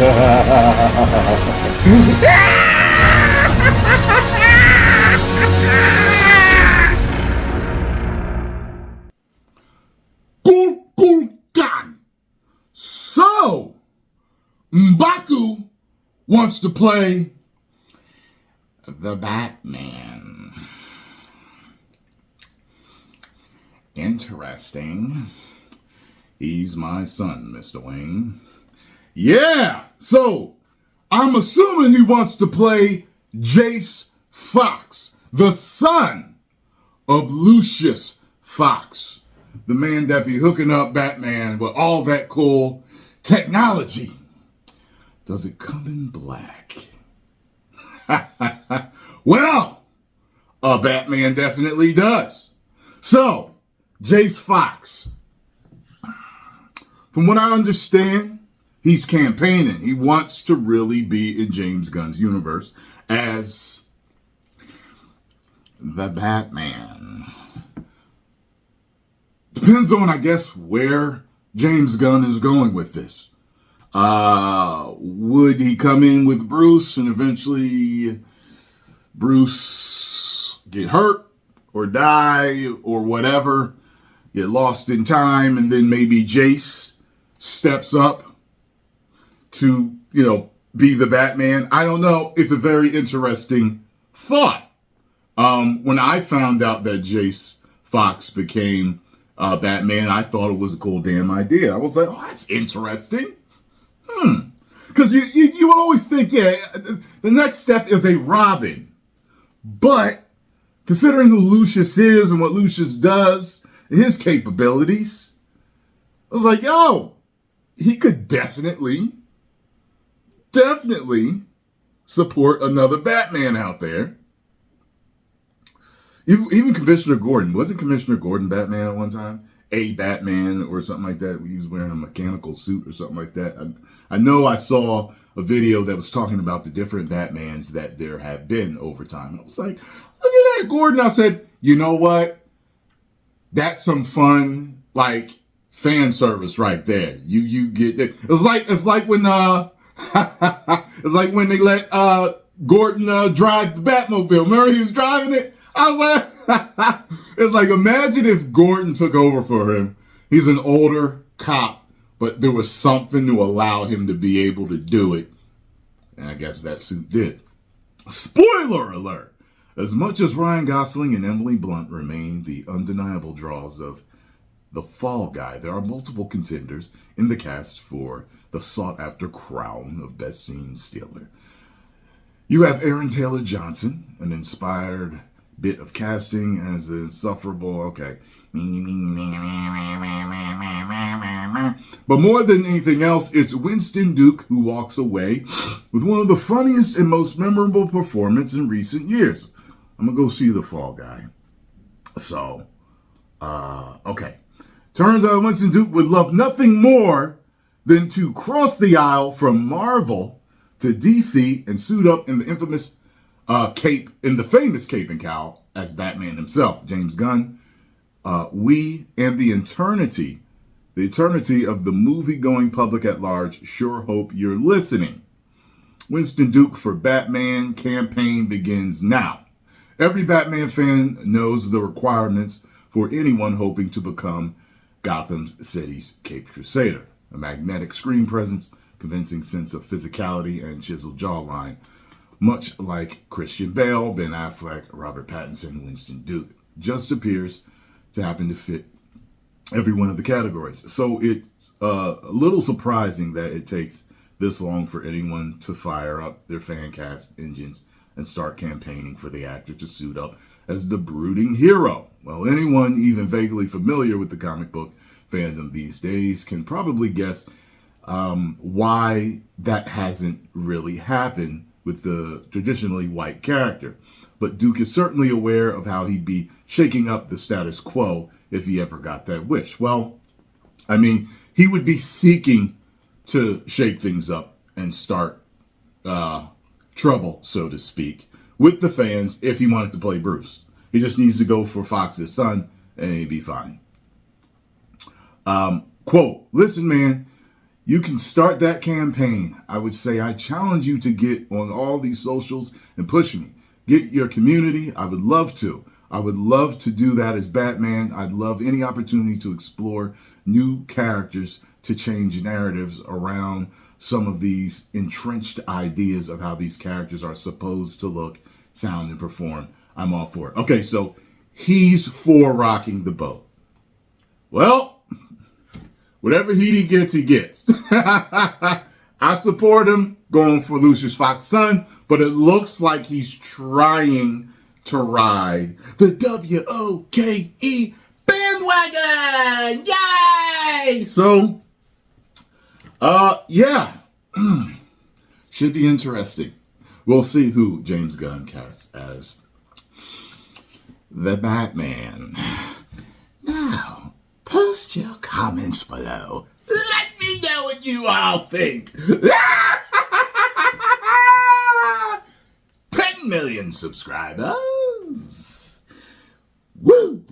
So, Mbaku wants to play the Batman. Interesting. He's my son, Mr. Wayne. Yeah, so I'm assuming he wants to play Jace Fox, the son of Lucius Fox, the man that be hooking up Batman with all that cool technology. Does it come in black? Well, a Batman definitely does. So, Jace Fox, from what I understand, he's campaigning. He wants to really be in James Gunn's universe as the Batman. Depends on, I guess, where James Gunn is going with this. Would he come in with Bruce and eventually Bruce get hurt or die or whatever, get lost in time, and then maybe Jace steps up to, be the Batman? I don't know. It's a very interesting thought. When I found out that Jace Fox became Batman, I thought it was a cool damn idea. I was like, oh, that's interesting. Because you would always think, the next step is a Robin. But considering who Lucius is and what Lucius does and his capabilities, I was like, yo, he could definitely support another Batman out there. Even Commissioner Gordon. Wasn't Commissioner Gordon Batman at one time? A Batman or something like that. He was wearing a mechanical suit or something like that. I know I saw a video that was talking about the different Batmans that there have been over time. I was like, look at that, Gordon. I said, you know what? That's some fun, fan service right there. You get that. It's like when it's like when they let Gordon drive the Batmobile. Remember he was driving it? I was like, it's like, imagine if Gordon took over for him. He's an older cop, but there was something to allow him to be able to do it. And I guess that suit did. Spoiler alert! As much as Ryan Gosling and Emily Blunt remain the undeniable draws of The Fall Guy, there are multiple contenders in the cast for the sought-after crown of Best Scene Stealer. You have Aaron Taylor Johnson, an inspired bit of casting as the insufferable, okay. But more than anything else, it's Winston Duke who walks away with one of the funniest and most memorable performances in recent years. I'm going to go see The Fall Guy. So, okay. Turns out Winston Duke would love nothing more than to cross the aisle from Marvel to DC and suit up in the infamous famous cape and cowl as Batman himself. James Gunn, we and the eternity of the movie-going public at large sure hope you're listening. Winston Duke for Batman campaign begins now. Every Batman fan knows the requirements for anyone hoping to become Gotham City's Caped Crusader. A magnetic screen presence, convincing sense of physicality, and chiseled jawline. Much like Christian Bale, Ben Affleck, Robert Pattinson, Winston Duke. Just appears to happen to fit every one of the categories. So it's a little surprising that it takes this long for anyone to fire up their fan cast engines and start campaigning for the actor to suit up as the brooding hero. Well, anyone even vaguely familiar with the comic book fandom these days can probably guess why that hasn't really happened with the traditionally white character. But Duke is certainly aware of how he'd be shaking up the status quo if he ever got that wish. Well, I mean, he would be seeking to shake things up and start trouble, so to speak, with the fans if he wanted to play Bruce. He just needs to go for Fox's son and he'd be fine. Quote, listen, man, You can start that campaign. I would say I challenge you to get on all these socials and push me. Get your community. I would love to. I would love to do that as Batman. I'd love any opportunity to explore new characters to change narratives around some of these entrenched ideas of how these characters are supposed to look, sound, and perform. I'm all for it. Okay, so he's for rocking the boat. Well, whatever heat he gets, he gets. I support him going for Lucius Fox's son, but it looks like he's trying to ride the WOKE bandwagon. Yay! So, yeah. Should be interesting. We'll see who James Gunn casts as the Batman. Now, post your comments below. Let me know what you all think. 10 million subscribers. Woo!